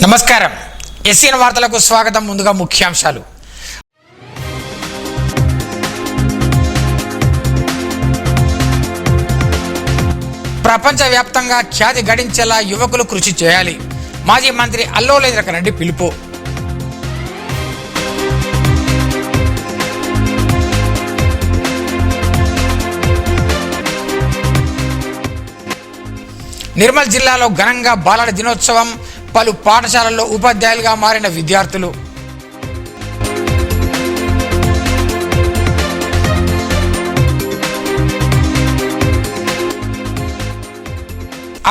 నమస్కారం. ఎస్సీఎన్ వార్తలకు స్వాగతం. ముందుగా ముఖ్యాంశాలు. ప్రపంచవ్యాప్తంగా ఖ్యాతి గడించేలా యువకులు కృషి చేయాలి. మాజీ మంత్రి అల్లోల ఇంద్రకరణ్ పిలుపు. నిర్మల్ జిల్లాలో ఘనంగా బాలల దినోత్సవం. పలు పాఠశాలల్లో ఉపాధ్యాయులుగా మారిన విద్యార్థులు.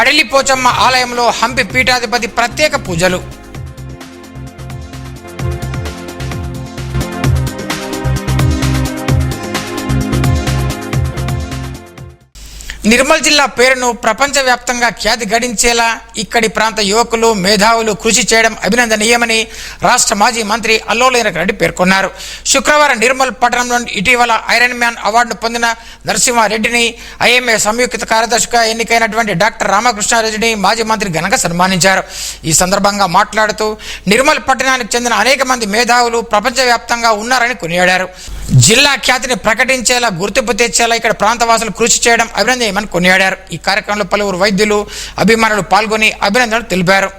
అడలి పోచమ్మ ఆలయంలో హంపి పీఠాధిపతి ప్రత్యేక పూజలు. నిర్మల్ జిల్లా పేరును ప్రపంచవ్యాప్తంగా ఖ్యాతి గడించేలా ఇక్కడి ప్రాంత యువకులు మేధావులు కృషి చేయడం అభినందనీయమని రాష్ట్ర మాజీ మంత్రి అల్లోల ఇంద్రకరణ్ పేర్కొన్నారు. శుక్రవారం నిర్మల్ పట్టణంలో ఇటీవల ఐరన్ మ్యాన్ అవార్డును పొందిన నరసింహారెడ్డిని, ఐఎంఏ సంయుక్త కార్యదర్శిగా ఎన్నికైనటువంటి డాక్టర్ రామకృష్ణారెడ్డిని మాజీ మంత్రి ఘనంగా సన్మానించారు. ఈ సందర్భంగా మాట్లాడుతూ నిర్మల్ పట్టణానికి చెందిన అనేక మంది మేధావులు ప్రపంచవ్యాప్తంగా ఉన్నారని కొనియాడారు. జిల్లా ఖ్యాతిని ప్రకటించేలా, గుర్తింపు తెచ్చేలా ఇక్కడ ప్రాంతవాసులు కృషి చేయడం అభినందనీయమని కొనియాడారు. ఈ కార్యక్రమంలో పలువురు వైద్యులు, అభిమానులు పాల్గొని అభినందనలు తెలిపారు.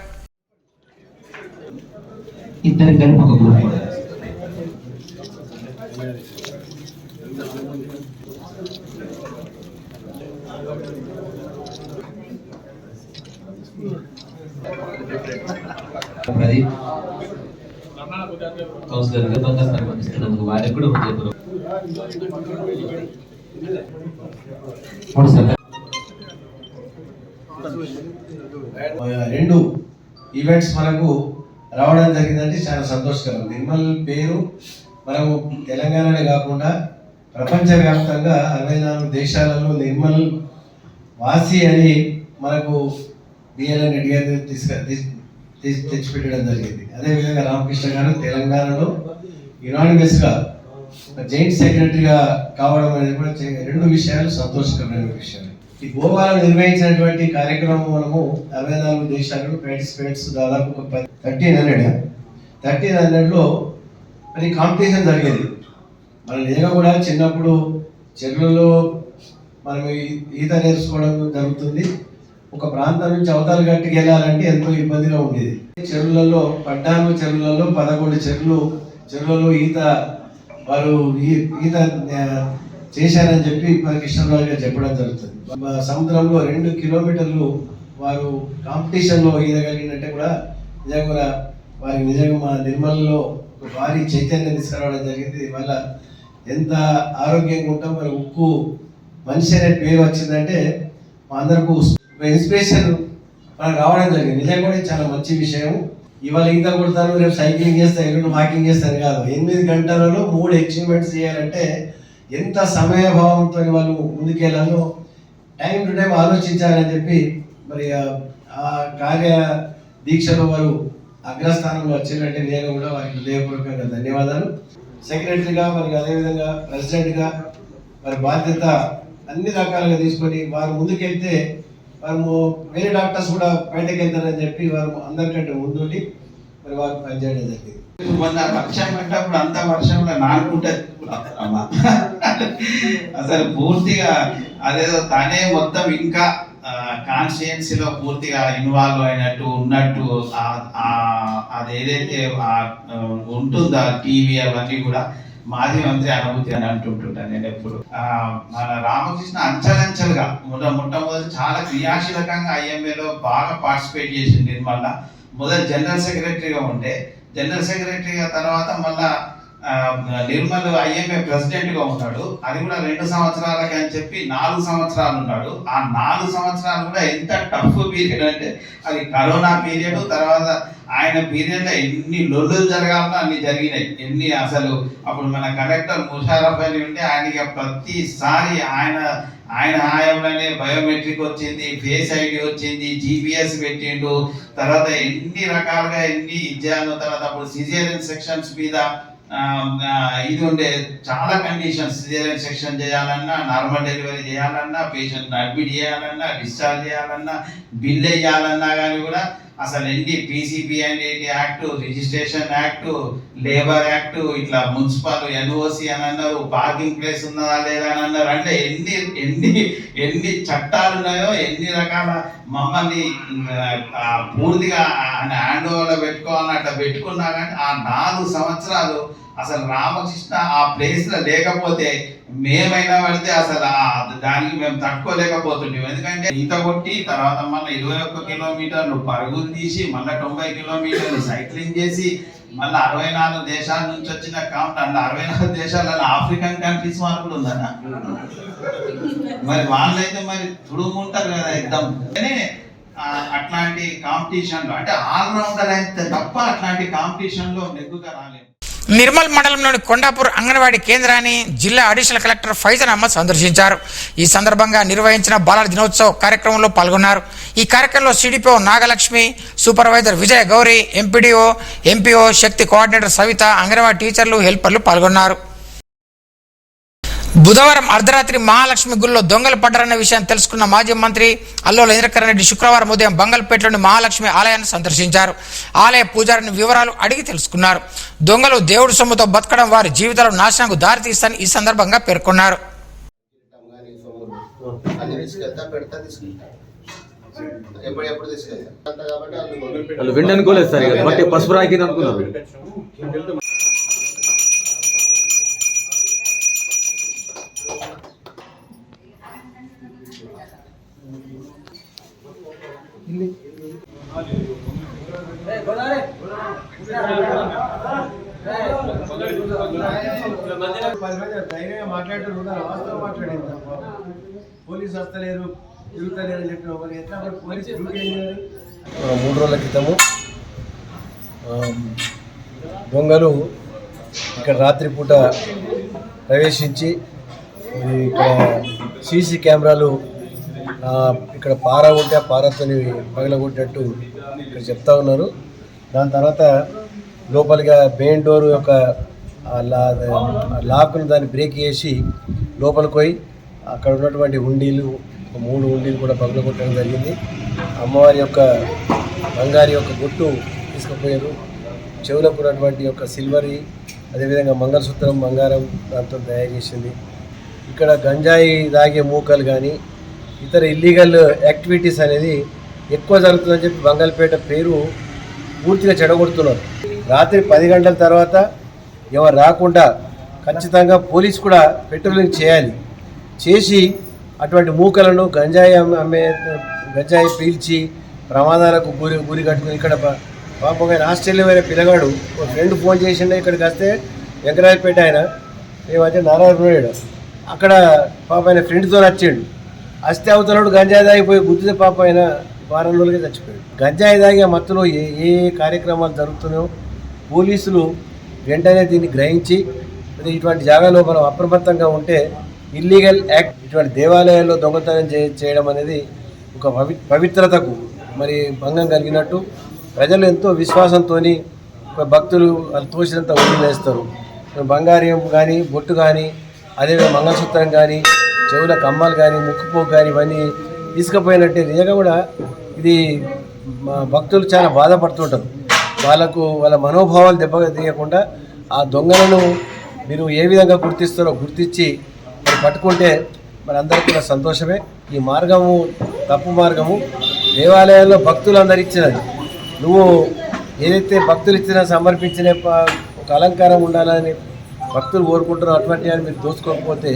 రెండు ఈవెంట్స్ మనకు రావడం జరిగిందంటే చాలా సంతోషకరం. నిర్మల్ పేరు మనము తెలంగాణనే కాకుండా ప్రపంచవ్యాప్తంగా 64 దేశాలలో నిర్మల్ వాసి అని మనకు బిఎల్ఎన్ రెడ్డి గారు తెచ్చిపెట్టడం జరిగింది. అదేవిధంగా రామకృష్ణ గారు తెలంగాణలో యునానిమస్గా జాయింట్ సెక్రటరీగా కావడం అనేది కూడా రెండు విషయాలు సంతోషకరమైన విషయాలు. ఈ గోవాలో నిర్వహించినటువంటి కార్యక్రమం మనము 64 దేశాలలో పార్టిసిపేట్స్ దాదాపు 1300లో మరి కాంపిటీషన్ జరిగేది. మన నిజంగా కూడా చిన్నప్పుడు చెరువులలో మనం ఈత నేర్చుకోవడం జరుగుతుంది. ఒక ప్రాంతం నుంచి అవతల గట్టుకు వెళ్ళాలంటే ఎంతో ఇబ్బందిగా ఉండేది. చెరువులలో 14 చెరువులలో 11 చెరువులలో వారు ఈత చేశారని చెప్పి కృష్ణరాజు గారు చెప్పడం జరుగుతుంది. సముద్రంలో 2 కిలోమీటర్లు వారు కాంపిటీషన్లో ఈదగలిగినట్టే కూడా నిజంగా వారికి నిజంగా మా నిర్మల్లో ఒక భారీ చైతన్యం తీసుకురావడం జరిగింది. వల్ల ఎంత ఆరోగ్యంగా ఉంటాం. మరి ఉక్కు మనిషి అనే పేరు వచ్చిందంటే మా అందరికీ ఇన్స్పిరేషన్ మనకు రావడం జరిగింది. నిజంగా కూడా చాలా మంచి విషయం. ఇవాళ ఈత కొడతాను, రేపు సైక్లింగ్ చేస్తాను, ఎల్లుండి వాకింగ్ చేస్తాను కాదు. 8 గంటలలో 3 అచీవ్మెంట్స్ చేయాలంటే ఎంత సమయభావంతో వాళ్ళు ముందుకెళ్ళాలో టైం టు టైం ఆలోచించాలని చెప్పి మరి ఆ కార్య దీక్షలో వారు అగ్రస్థానంలో వచ్చినట్టే నేను కూడా వారికి హృదయపూర్వకంగా ధన్యవాదాలు. సెక్రటరీగా మరి అదేవిధంగా ప్రెసిడెంట్గా మరి బాధ్యత అన్ని రకాలుగా తీసుకొని వారు ముందుకెళ్తే వారు వేరే డాక్టర్స్ కూడా బయటకు వెళ్తారని చెప్పి వారు అందరికంటే ముందుండి మరి వారు పనిచేయడం జరిగింది. వర్షం పడ్డప్పుడు అంత వర్షంలో నానుకుంటుంది అసలు పూర్తిగా అదేదో తనే మొత్తం ఇంకా కాన్స్టిట్యుయెన్సీలో పూర్తిగా ఇన్వాల్వ్ అయినట్టు ఉన్నట్టు అది ఏదైతే ఉంటుందో టీవీ అవన్నీ కూడా మాజీ మంత్రి అనుభూతి అని అంటుంటుంటాను నేను ఎప్పుడు. మన రామకృష్ణ అంచెలంచెలుగా మొట్టమొదటి చాలా క్రియాశీలకంగా ఐఎంఏలో బాగా పార్టిసిపేట్ చేసింది. నిర్మల్లా మొదటి జనరల్ సెక్రటరీగా ఉంటే, జనరల్ సెక్రటరీగా తర్వాత మళ్ళా నిర్మల్ ఐఎంఏ ప్రెసిడెంట్గా ఉన్నాడు. అది కూడా 2 సంవత్సరాలకి అని చెప్పి 4 సంవత్సరాలు ఉన్నాడు. ఆ 4 సంవత్సరాలు కూడా ఎంత టఫ్ పీరియడ్ అంటే అది కరోనా పీరియడ్. తర్వాత ఆయన పీరియడ్లో ఎన్ని లొల్లులు జరగాలన్నా అన్ని జరిగినాయి. ఎన్ని అసలు అప్పుడు మన కలెక్టర్ ముషారఫ్ అని ఉంటే ఆయనకి ప్రతిసారి ఆయన హాయంలోనే బయోమెట్రిక్ వచ్చింది, ఫేస్ ఐడి వచ్చింది, GPS పెట్టిండు. తర్వాత ఎన్ని రకాలుగా ఎన్ని ఇచ్చాను. తర్వాత అప్పుడు సిజేరియన్ సెక్షన్స్ మీద ఇది ఉండే చాలా కండిషన్స్. సిజేరియన్ సెక్షన్ చేయాలన్నా, నార్మల్ డెలివరీ చేయాలన్నా, పేషెంట్ అడ్మిట్ చేయాలన్నా, డిశ్చార్జ్ చేయాలన్నా, బిల్ వేయాలన్నా కానీ కూడా అసలు ఎన్ని PCP and act, registration act, labour act, ఇట్లా మున్సిపల్ NOC అని అన్నారు, పార్కింగ్ ప్లేస్ ఉన్నదా లేదా అని అన్నారు. అంటే ఎన్ని చట్టాలు ఉన్నాయో, ఎన్ని రకాల మమ్మల్ని పూర్తిగా హ్యాండ్ ఓవర్లో పెట్టుకోవాలని అట్లా పెట్టుకున్నా. కానీ ఆ 4 సంవత్సరాలు అసలు రామకృష్ణ ఆ ప్లేస్లో లేకపోతే మేమైనా పడితే అసలు దానికి మేము తట్టుకోలేకపోతుంటాం. ఎందుకంటే ఈత కొట్టి తర్వాత మళ్ళీ 21 కిలోమీటర్లు పరుగులు తీసి మళ్ళీ 90 కిలోమీటర్లు సైక్లింగ్ చేసి మళ్ళీ 64 దేశాల నుంచి వచ్చిన కౌంట్. అంటే 64 దేశాలలో ఆఫ్రికన్ కంట్రీస్ వాళ్ళు కూడా ఉందన్న. మరి వాళ్ళైతే మరి తుడుముంటారు కదా ఎగ్దమ్. కానీ అట్లాంటి కాంపిటీషన్లో అంటే ఆల్రౌండర్ అయితే తప్ప అట్లాంటి కాంపిటీషన్లో నెగ్గుగా రాలేదు. నిర్మల్ మండలంలోని కొండాపూర్ అంగన్వాడీ కేంద్రాన్ని జిల్లా అడిషనల్ కలెక్టర్ ఫైజన్ అహ్మద్ సందర్శించారు. ఈ సందర్భంగా నిర్వహించిన బాలల దినోత్సవ కార్యక్రమంలో పాల్గొన్నారు. ఈ కార్యక్రమంలో CDPO నాగలక్ష్మి, సూపర్వైజర్ విజయ గౌరి, MPDO, MPO, శక్తి కోఆర్డినేటర్ సవిత, అంగన్వాడీ టీచర్లు, హెల్పర్లు పాల్గొన్నారు. బుధవారం అర్ధరాత్రి మహాలక్ష్మి గుడిలో దొంగలు పడ్డారన్న విషయాన్ని తెలుసుకున్న మాజీ మంత్రి అల్లోల ఇంద్రకరణ్ రెడ్డి శుక్రవారం ఉదయం బంగల్పేటలోని మహాలక్ష్మి ఆలయాన్ని సందర్శించారు. ఆలయ పూజారిని వివరాలు అడిగి తెలుసుకున్నారు. దొంగలు దేవుడి సొమ్ముతో బతకడం వారి జీవితాల నాశనంకు దారితీస్తారని ఈ సందర్భంగా పేర్కొన్నారు. పోలీసు వస్తలేరు, తిరుగుతలేరు అని చెప్పిన వాళ్ళు ఎట్లా పోలీసు డ్యూటీ ఏం చేయాలి? 3 రోజుల క్రితము దొంగలు ఇక్కడ రాత్రిపూట ప్రవేశించి ఇక్కడ సీసీ కెమెరాలు ఇక్కడ పార ఉంటే ఆ పారతో పగలగొట్టినట్టు ఇక్కడ చెప్తా ఉన్నారు. దాని తర్వాత లోపలిగా మెయిన్ డోర్ యొక్క లాక్ను దాన్ని బ్రేక్ చేసి లోపలికి పోయి అక్కడ ఉన్నటువంటి హుండీలు 3 హుండీలు కూడా పగలగొట్టడం జరిగింది. అమ్మవారి యొక్క బంగారి యొక్క గుట్టు తీసుకుపోయారు. చెవులకు ఉన్నటువంటి యొక్క సిల్వరీ, అదేవిధంగా మంగళసూత్రం బంగారం దాంతో తయారు చేసింది. ఇక్కడ గంజాయి తాగే మూకలు కానీ ఇతర ఇల్లీగల్ యాక్టివిటీస్ అనేది ఎక్కువ జరుగుతుందని చెప్పి బంగాల్పేట పేరు పూర్తిగా చెడగొడుతున్నారు. రాత్రి 10 గంటల తర్వాత ఎవరు రాకుండా ఖచ్చితంగా పోలీసు కూడా పెట్రోలింగ్ చేయాలి. చేసి అటువంటి మూకలను గంజాయి పీల్చి ప్రమాదాలకు గురి కట్టుకుని ఇక్కడ పాపం ఆస్ట్రేలియా పిల్లగాడు ఒక ఫ్రెండ్ ఫోన్ చేసిండే ఇక్కడికి వస్తే వెంకరాజపేట ఆయన ఏమంటే నారాయణ అక్కడ పాప ఆయన ఫ్రెండ్తో వచ్చిండు. వస్తే అవతలడు గంజాయి తాగిపోయి గుద్దితే పాప ఆయన వారం రోజులకే చచ్చిపోయాడు. గంజాయి తాగే మత్తులో ఏ కార్యక్రమాలు జరుగుతున్నాయో పోలీసులు వెంటనే దీన్ని గ్రహించి ఇటువంటి జాగాలో మనం అప్రమత్తంగా ఉంటే ఇల్లీగల్ యాక్ట్ ఇటువంటి దేవాలయాల్లో దొంగతనం చేయడం అనేది ఒక పవిత్రతకు మరి భంగం కలిగినట్టు. ప్రజలు ఎంతో విశ్వాసంతో భక్తులు వాళ్ళు తోసినంత వదిలేస్తారు. బంగారం కానీ బొట్టు కానీ అదేవిధంగా మంగళసూత్రం కానీ చెవుల కమ్మలు కానీ ముక్కుపోకు కానీ ఇవన్నీ తీసుకుపోయినట్టే. నిజంగా కూడా ఇది భక్తులు చాలా బాధపడుతుంటారు. వాళ్ళ మనోభావాలు దెబ్బతీయకుండా ఆ దొంగలను మీరు ఏ విధంగా గుర్తిస్తారో గుర్తించి మరి పట్టుకుంటే మరి అందరికీ కూడా సంతోషమే. ఈ మార్గము తప్పు మార్గము. దేవాలయాల్లో భక్తులు అందరు ఇచ్చినది. నువ్వు ఏదైతే భక్తులు ఇచ్చిన సమర్పించిన ఒక అలంకారం ఉండాలని భక్తులు కోరుకుంటారో అటువంటి అని మీరు దోచుకోకపోతే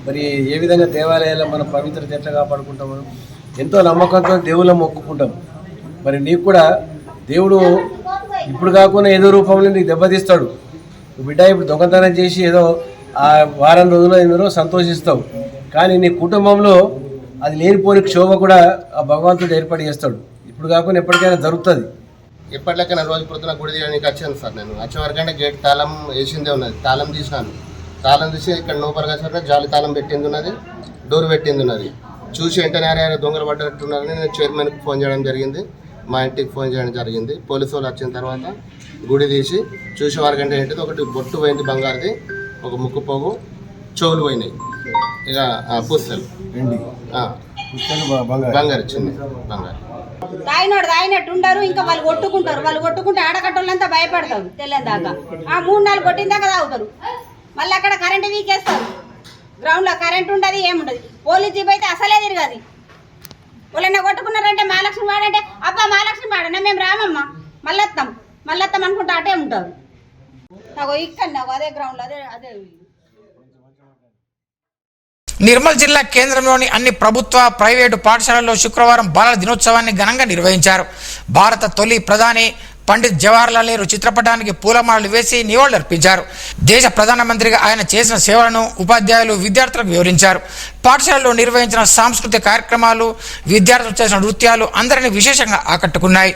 మరి ఏ విధంగా దేవాలయాల్లో మనం పవిత్రత ఎట్లా కాపాడుకుంటాం? మనం ఎంతో నమ్మకంతో దేవుళ్ళ మొక్కుకుంటాం. మరి నీకు కూడా దేవుడు ఇప్పుడు కాకుండా ఏదో రూపంలో నీకు దెబ్బతీస్తాడు. బిడ్డ ఇప్పుడు దొంగతనం చేసి ఏదో ఆ వారం రోజుల్లో ఏదో సంతోషిస్తావు, కానీ నీ కుటుంబంలో అది లేనిపోని క్షోభ కూడా ఆ భగవంతుడు ఏర్పాటు చేస్తాడు. ఇప్పుడు కాకుండా ఎప్పటికైనా జరుగుతుంది. ఎప్పటికైనా రోజు పొద్దున గుడి తీయడానికి వచ్చాను సార్. నేను వచ్చే వరకంటే గేట్ తాళం వేసిందే ఉన్నది. తాళం తీసినాను. తాళం తీసి ఇక్కడ లోపలికి వచ్చాక జాలి తాళం పెట్టింది ఉన్నది, డోర్ పెట్టింది ఉన్నది. చూసి వెంటనే దొంగలు పడ్డట్టున్నారని నేను చైర్మన్కి ఫోన్ చేయడం జరిగింది, మా ఇంటికి ఫోన్ చేయడం జరిగింది. పోలీసు వాళ్ళు వచ్చిన తర్వాత గుడి తీసి చూసే వరకంటే ఏంటిది ఒకటి బొట్టు పోయింది బంగారుది, ఒక ముక్కు పోగు, చెవులు పోయినాయి, ఇక పుస్తలు బంగారు ఇచ్చింది బంగారు. తాగినట్టు ఉండరు. ఇంకా వాళ్ళు కొట్టుకుంటే ఆడకట్టోళ్ళంతా భయపడతారు తెల్లని దాకా. ఆ 3-4 కొట్టిన దాకా తాగుతారు. మళ్ళీ అక్కడ కరెంటు వీకేస్తారు. గ్రౌండ్లో కరెంట్ ఉండదు, ఏముండదు. పోలీస్ జీప్ అయితే అసలే తిరగదు. వాళ్ళని కొట్టుకున్నారంటే మహాలక్ష్మి వాడంటే అబ్బా మహాలక్ష్మి వాడనా మేము రామమ్మ మళ్ళొత్తాం అనుకుంటా అటే ఉంటారు. నాకు ఇక్కడ అదే గ్రౌండ్లో అదే నిర్మల్ జిల్లా కేంద్రంలోని అన్ని ప్రభుత్వ ప్రైవేటు పాఠశాలల్లో శుక్రవారం బాలల దినోత్సవాన్ని ఘనంగా నిర్వహించారు. భారత తొలి ప్రధాని పండిత్ జవహర్లాల్ నెహ్రూ చిత్రపటానికి పూలమాలలు వేసి నివాళులర్పించారు. దేశ ప్రధానమంత్రిగా ఆయన చేసిన సేవలను ఉపాధ్యాయులు విద్యార్థులకు వివరించారు. పాఠశాలలో నిర్వహించిన సాంస్కృతిక కార్యక్రమాలు, విద్యార్థులు చేసిన నృత్యాలు అందరినీ విశేషంగా ఆకట్టుకున్నాయి.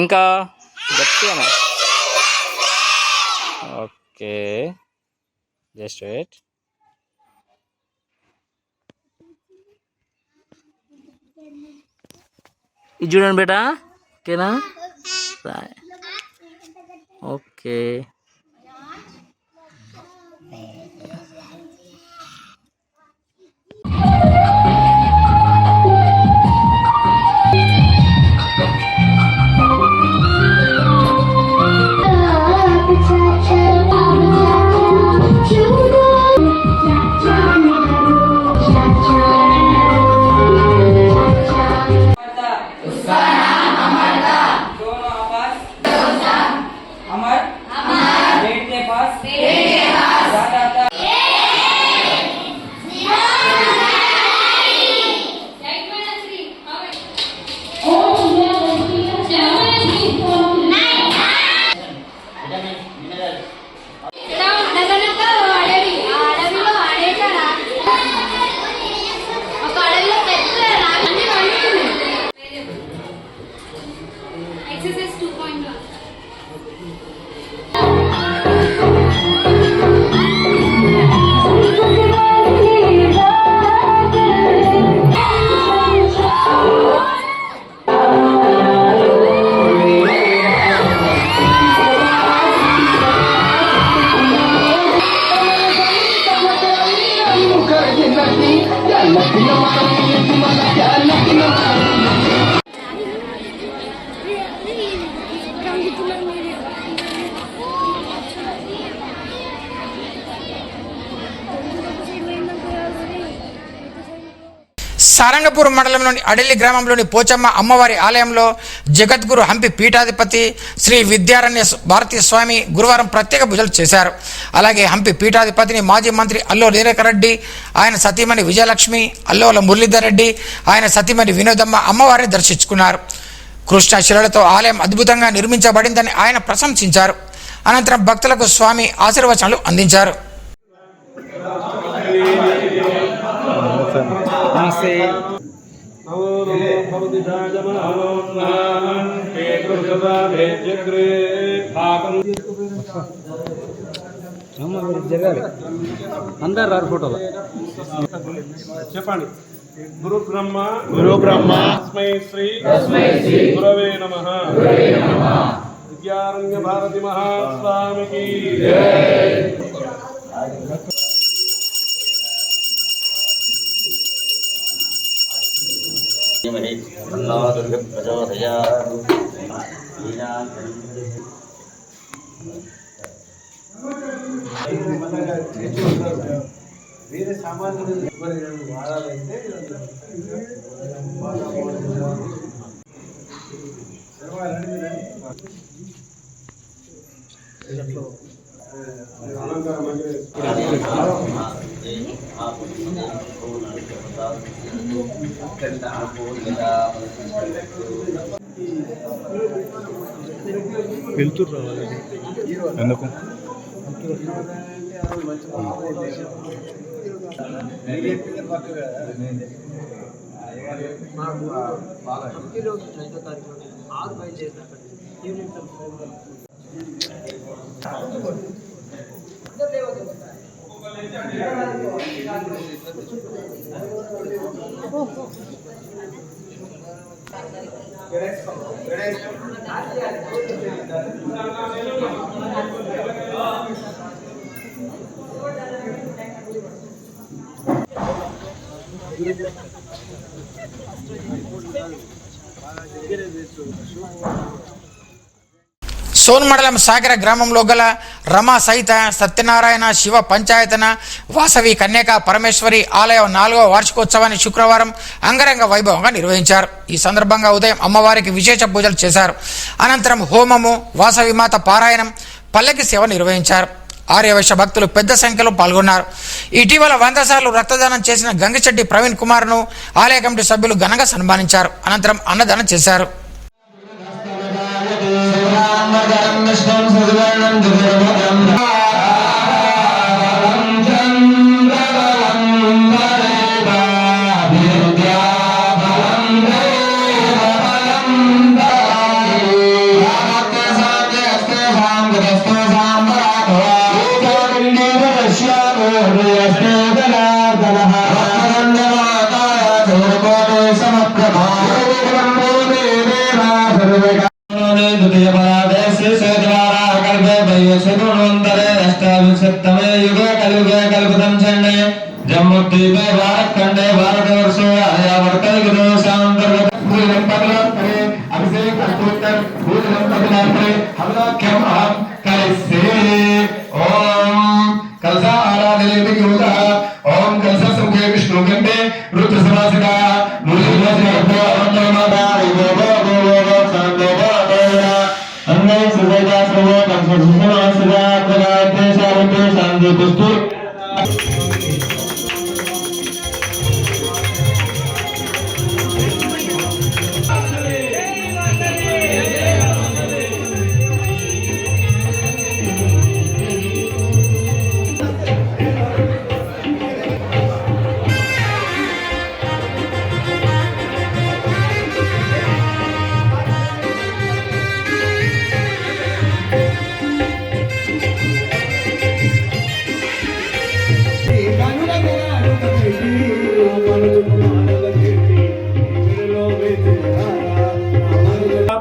ఇంకా గట్టిగా ఓకే జస్ట్ వెయిట్. ఇది చూడండి బేటా, ఓకేనా? Okay Exercise 2.1. సారంగపూర్ మండలంలోని అడెల్లి గ్రామంలోని పోచమ్మ అమ్మవారి ఆలయంలో జగద్గురు హంపి పీఠాధిపతి శ్రీ విద్యారణ్య భారతీ స్వామి గురువారం ప్రత్యేక పూజలు చేశారు. అలాగే హంపి పీఠాధిపతిని మాజీ మంత్రి అల్లోల వీరేకరెడ్డి, ఆయన సతీమణి విజయలక్ష్మి, అల్లోల మురళీధర్ రెడ్డి, ఆయన సతీమణి వినోదమ్మ అమ్మవారిని దర్శించుకున్నారు. కృష్ణశిలలతో ఆలయం అద్భుతంగా నిర్మించబడిందని ఆయన ప్రశంసించారు. అనంతరం భక్తులకు స్వామి ఆశీర్వచనాలు అందించారు. అందరు రారు ఫోటోలో చెప్పండి. గురు బ్రహ్మ తస్మై శ్రీ గురవే నమః. విద్యారణ్య భారతి మహాస్వామికి వేరే సామాన్లు వాడాలంటే వెళ్తురు రావాలి. ఎందుకు సోన్ మండలం సాగర గ్రామంలో గల రమా సహిత సత్యనారాయణ శివ పంచాయతన వాసవి కన్యకా పరమేశ్వరి ఆలయం 4వ వార్షికోత్సవాన్ని శుక్రవారం అంగరంగ వైభవంగా నిర్వహించారు. ఈ సందర్భంగా ఉదయం అమ్మవారికి విశేష పూజలు చేశారు. అనంతరం హోమము, వాసవి మాత పారాయణం, పల్లకి సేవ నిర్వహించారు. ఆర్యవైశ్య భక్తులు పెద్ద సంఖ్యలో పాల్గొన్నారు. ఇటీవల 100 సార్లు రక్తదానం చేసిన గంగిచెడ్డి ప్రవీణ్ కుమార్ను ఆలయ కమిటీ సభ్యులు ఘనంగా సన్మానించారు. అనంతరం అన్నదానం చేశారు.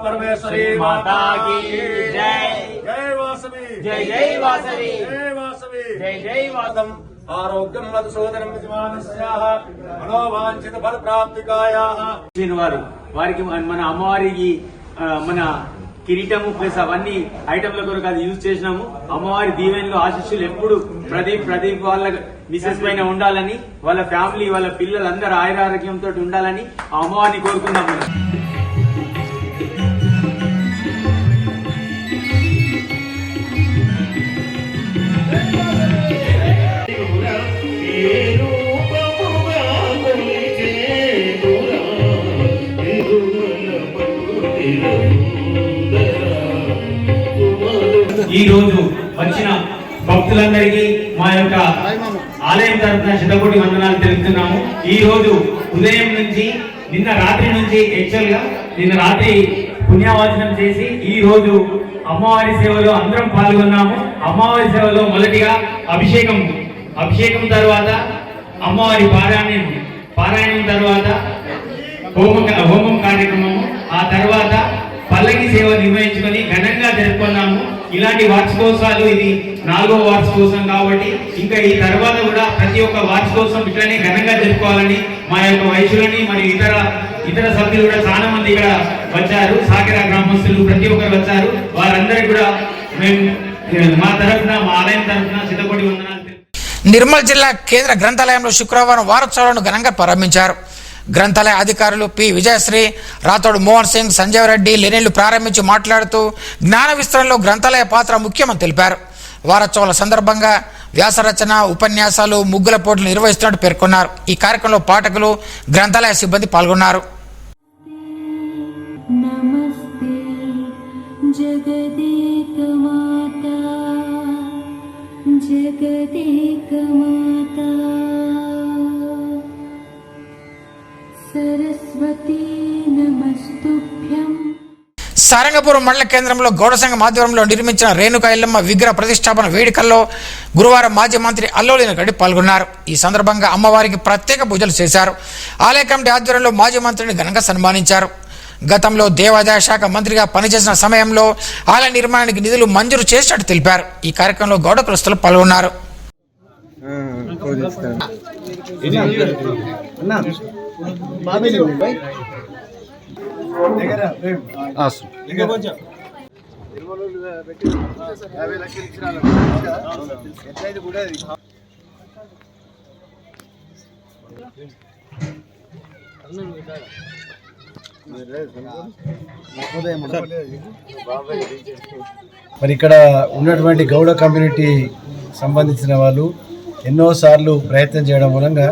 परमेश्वरी माता की जय. जय वासवी. जय जय वासवी. जय वासवी. जय जय वासम. आरोग्यम मधुसूदनम यजमानस्याः मनोवांछित फल प्राप्तिकायाः. వారికి మన అమ్మవారికి మన కిరీటము ప్లస్ అవన్నీ ఐటమ్ల కొరకు అది యూజ్ చేసినాము. అమ్మవారి దీవెనలు ఆశీస్సులు ఎప్పుడు ప్రదీప్ వాళ్ళ మిసెస్ పైన ఉండాలని, వాళ్ళ ఫ్యామిలీ వాళ్ళ పిల్లలందరూ ఆయురారోగ్యంతో ఉండాలని ఆ అమ్మవారిని కోరుకున్నాము. ఈ రోజు వచ్చిన భక్తులందరికీ మా యొక్క ఆలయం తరఫున శతకోటి వందనాలు తెలుపుతున్నాము. ఈ రోజు ఉదయం నుంచి నిన్న రాత్రి నుంచి నిన్న రాత్రి పుణ్యవాచనం చేసి ఈ రోజు అమ్మవారి సేవలో అందరం పాల్గొన్నాము. అమ్మవారి సేవలో మొదటిగా అభిషేకం తర్వాత అమ్మవారి పారాయణం తర్వాత హోమం కార్యక్రమము, ఆ తర్వాత పల్లకి సేవ నిర్వహించుకొని ఘనంగా జరుపుకున్నాము. ఇలాంటి వార్షికోత్సవాలు ఇది 4వ వార్షికోత్సవం కాబట్టి ఇంకా ఈ తర్వాత కూడా ప్రతి ఒక్క వార్షికోత్సవం ఇట్లనే ఘనంగా జరుపుకోవాలని మా యొక్క వైశ్యులని మరియు ఇతర సభ్యులు కూడా చాలా మంది ఇక్కడ వచ్చారు. సాకిరా గ్రామస్తులు ప్రతి ఒక్కరు వచ్చారు. వారందరికీ కూడా మేము మా ఆలయం తరఫున శతకోటి వందనాలు. నిర్మల్ జిల్లా కేంద్ర గ్రంథాలయంలో శుక్రవారం వారోత్సవాలను ఘనంగా ప్రారంభించారు. గ్రంథాలయ అధికారులు పి విజయశ్రీ, రాథోడ్ మోహన్ సింగ్, సంజయ్ రెడ్డి లెనిన్లు ప్రారంభించి మాట్లాడుతూ జ్ఞాన విస్తరణలో గ్రంథాలయ పాత్ర ముఖ్యమని తెలిపారు. వారోత్సవాల సందర్భంగా వ్యాసరచన, ఉపన్యాసాలు, ముగ్గుల పోటీలు నిర్వహిస్తున్నట్టు పేర్కొన్నారు. ఈ కార్యక్రమంలో పాఠకులు, గ్రంథాలయ సిబ్బంది పాల్గొన్నారు. నమస్తే జగదేక మాతా సరస్వతీ నమస్తుభ్యం. సారంగపురం మండల కేంద్రంలో గౌడ సంఘం ఆధ్వర్యంలో నిర్మించిన రేణుకా ఎల్లమ్మ విగ్రహ ప్రతిష్టాపన వేడుకల్లో గురువారం మాజీ మంత్రి అల్లోలి రెడ్డి పాల్గొన్నారు. ఈ సందర్భంగా అమ్మవారికి ప్రత్యేక పూజలు చేశారు. ఆలయ కమిటీ ఆధ్వర్యంలో మాజీ మంత్రిని ఘనంగా సన్మానించారు. గతంలో దేవాదాయ శాఖ మంత్రిగా పనిచేసిన సమయంలో ఆలయ నిర్మాణానికి నిధులు మంజూరు చేసినట్టు తెలిపారు. ఈ కార్యక్రమంలో గౌడ కులస్తులు పాల్గొన్నారు. మరి ఇక్కడ ఉన్నటువంటి గౌడ కమ్యూనిటీ సంబంధించిన వాళ్ళు ఎన్నోసార్లు ప్రయత్నం చేయడం మూలంగా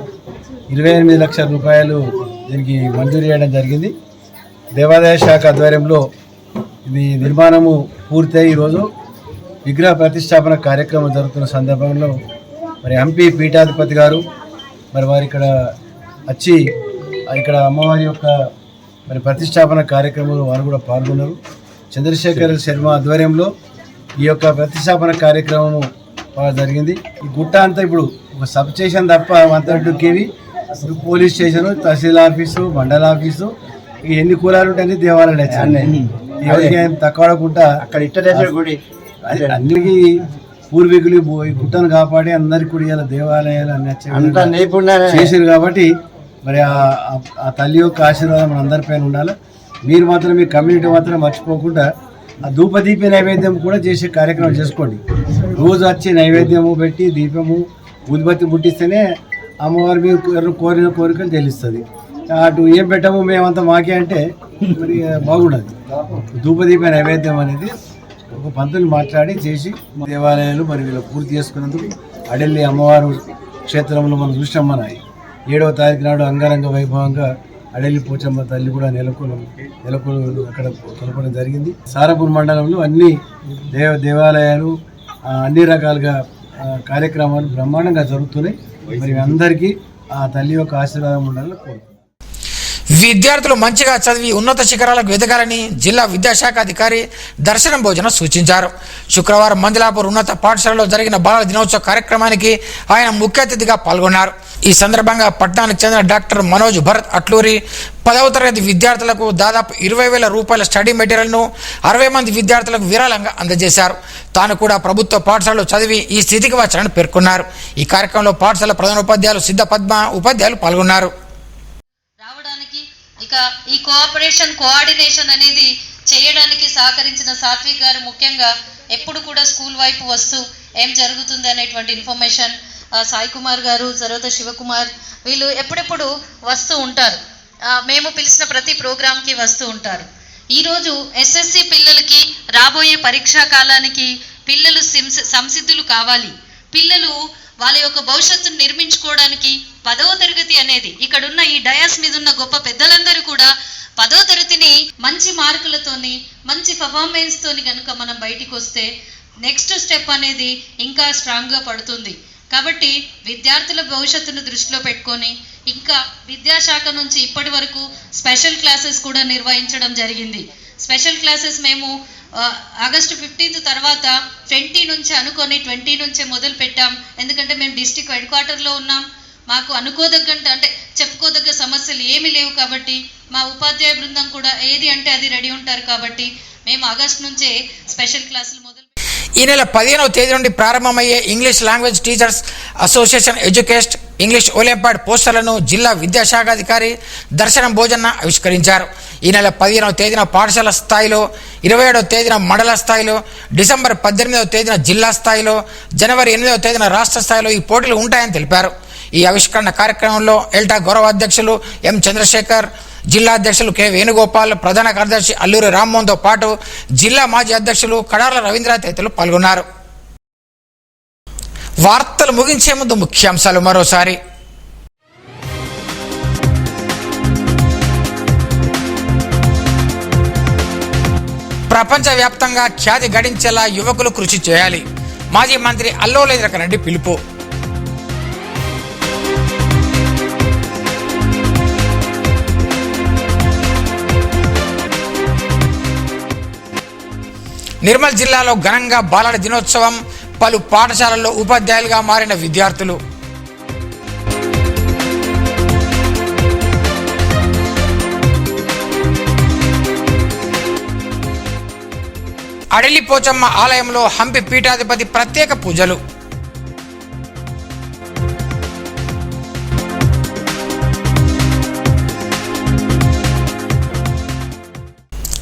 28 లక్షల రూపాయలు దీనికి మంజూరు చేయడం జరిగింది. దేవాదాయ శాఖ ఆధ్వర్యంలో ఇది నిర్మాణము పూర్తయి ఈరోజు విగ్రహ ప్రతిష్టాపన కార్యక్రమం జరుగుతున్న సందర్భంలో మరి ఎంపీ పీఠాధిపతి గారు మరి వారు ఇక్కడ వచ్చి ఇక్కడ అమ్మవారి యొక్క మరి ప్రతిష్టాపన కార్యక్రమంలో వారు కూడా పాల్గొన్నారు. చంద్రశేఖర్ శర్మ ఆధ్వర్యంలో ఈ యొక్క ప్రతిష్టాపన కార్యక్రమము జరిగింది. ఈ గుట్ట అంతా ఇప్పుడు ఒక సబ్ స్టేషన్ తప్ప 132 kV police station, tehsil office, మండల ఆఫీసు, ఈ ఎన్ని కులాలు ఉంటాయని దేవాలయాలు ఎవరికి తక్కువకుండా అక్కడ గుడి అన్నిటికీ పూర్వీకులు ఈ గుట్టను కాపాడి అందరికి కూడా ఇలా దేవాలయాలు అన్ని చేసారు కాబట్టి మరి ఆ తల్లి యొక్క ఆశీర్వాదం మన అందరిపైన ఉండాలి. మీరు మాత్రం మీ కమ్యూనిటీ మాత్రం మర్చిపోకుండా ఆ ధూపదీప నైవేద్యం కూడా చేసే కార్యక్రమం చేసుకోండి. రోజు వచ్చి నైవేద్యము పెట్టి దీపము ఉద్బత్తి ముట్టిస్తేనే అమ్మవారి మీరు కోరిన కోరికలు చెల్లిస్తుంది. అటు ఏం పెట్టము మేమంతా మాకే అంటే మరి బాగుండదు. ధూపదీప నైవేద్యం అనేది ఒక పంతులు మాట్లాడి చేసి దేవాలయాలు మరి వీళ్ళు పూర్తి చేసుకున్నందుకు అడెల్లి అమ్మవారు క్షేత్రంలో మనం చూసాం. మన 7వ తారీఖు నాడు అంగరంగ వైభవంగా అడెల్లి పోచమ్మ తల్లి కూడా నెలకొలు అక్కడ కొలపడం జరిగింది. సారపూర్ మండలంలో అన్ని దేవాలయాలు అన్ని రకాలుగా కార్యక్రమాలు బ్రహ్మాండంగా జరుగుతున్నాయి. మరి అందరికీ ఆ తల్లి యొక్క ఆశీర్వాదం ఉండాలని కోరుతున్నాను. విద్యార్థులు మంచిగా చదివి ఉన్నత శిఖరాలకు ఎదగాలని జిల్లా విద్యాశాఖ అధికారి దర్శనం భోజనం సూచించారు. శుక్రవారం మంజలాపూర్ ఉన్నత పాఠశాలలో జరిగిన బాలల దినోత్సవ కార్యక్రమానికి ఆయన ముఖ్య అతిథిగా పాల్గొన్నారు. ఈ సందర్భంగా పట్టణానికి చెందిన డాక్టర్ మనోజ్ భరత్ అట్లూరి 10వ తరగతి విద్యార్థులకు దాదాపు 20,000 రూపాయల స్టడీ మెటీరియల్ను 60 మంది విద్యార్థులకు విరాళంగా అందజేశారు. తాను కూడా ప్రభుత్వ పాఠశాలలో చదివి ఈ స్థితికి వచ్చారని పేర్కొన్నారు. ఈ కార్యక్రమంలో పాఠశాల ప్రధానోపాధ్యాయులు సిద్ధ పద్మ ఉపాధ్యాయులు పాల్గొన్నారు. ఇక ఈ కోఆపరేషన్ కోఆర్డినేషన్ అనేది చేయడానికి సహకరించిన సాత్విక్ గారు ముఖ్యంగా ఎప్పుడు కూడా స్కూల్ వైపు వస్తూ ఏం జరుగుతుంది అనేటువంటి ఇన్ఫర్మేషన్, సాయి కుమార్ గారు, తర్వాత శివకుమార్, వీళ్ళు ఎప్పుడెప్పుడు వస్తూ ఉంటారు. మేము పిలిచిన ప్రతి ప్రోగ్రామ్కి వస్తూ ఉంటారు. ఈరోజు ఎస్ఎస్సి పిల్లలకి రాబోయే పరీక్షా కాలానికి పిల్లలు సంసిద్ధులు కావాలి. పిల్లలు వాళ్ళ యొక్క భవిష్యత్తును నిర్మించుకోవడానికి 10వ తరగతి అనేది, ఇక్కడున్న ఈ డయాస్ మీద ఉన్న గొప్ప పెద్దలందరూ కూడా 10వ తరగతిని మంచి మార్కులతోని మంచి పర్ఫార్మెన్స్ తోని కనుక మనం బయటికి వస్తే నెక్స్ట్ స్టెప్ అనేది ఇంకా స్ట్రాంగ్గా పడుతుంది. కాబట్టి విద్యార్థుల భవిష్యత్తును దృష్టిలో పెట్టుకొని ఇంకా విద్యాశాఖ నుంచి ఇప్పటి వరకు స్పెషల్ క్లాసెస్ కూడా నిర్వహించడం జరిగింది. స్పెషల్ క్లాసెస్ మేము ఆగస్టు 15 తర్వాత 20 నుంచి అనుకొని 20 నుంచే మొదలు పెట్టాం. ఎందుకంటే మేము డిస్ట్రిక్ట్ హెడ్ క్వార్టర్లో ఉన్నాం. మాకు అంటే చెప్పుకోదగ్గ సమస్యలు ఏమీ లేవు. కాబట్టి మా ఉపాధ్యాయ బృందం కూడా ఏది అంటే అది రెడీ ఉంటారు. కాబట్టి మేము ఆగస్టు నుంచే స్పెషల్ క్లాసులు మొదలు. ఈ నెల 15వ తేదీ నుండి ప్రారంభమయ్యే English language teachers association educast English Olympiad పోస్టర్లను జిల్లా విద్యాశాఖాధికారి దర్శనం భోజన్న ఆవిష్కరించారు. ఈ నెల 15వ తేదీన పాఠశాల స్థాయిలో, 27వ తేదీన మండల స్థాయిలో, డిసెంబర్ 18వ తేదీన జిల్లా స్థాయిలో, జనవరి 8వ తేదీన రాష్ట్ర స్థాయిలో ఈ పోటీలు ఉంటాయని తెలిపారు. ఈ ఆవిష్కరణ కార్యక్రమంలో ఎల్టా గౌరవ అధ్యక్షులు ఎం చంద్రశేఖర్, జిల్లా అధ్యక్షులు కె వేణుగోపాల్, ప్రధాన కార్యదర్శి అల్లూరి రామ్మోహన్తో పాటు జిల్లా మాజీ అధ్యక్షులు కడార్ల రవీంద్ర తదితరులు పాల్గొన్నారు. వార్తలు ముగించే ముందు ముఖ్యాంశాలు మరోసారి. ప్రపంచవ్యాప్తంగా ఖ్యాతి గడించేలా యువకులు కృషి చేయాలి. మాజీ మంత్రి అల్లోల ఇంద్రకరణ్ పిలుపు. నిర్మల్ జిల్లాలో ఘనంగా బాలల దినోత్సవం, పలు పాఠశాలల్లో ఉపాధ్యాయులుగా మారిన విద్యార్థులు. అడలిపోచమ్మ ఆలయంలో హంపి పీఠాధిపతి ప్రత్యేక పూజలు.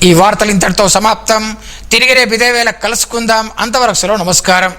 ఈ వార్తలు ఇంతటితో సమాప్తం. తిరిగి రేపు ఇదే వేళ కలుసుకుందాం. అంతవరకు సెలవు. నమస్కారం.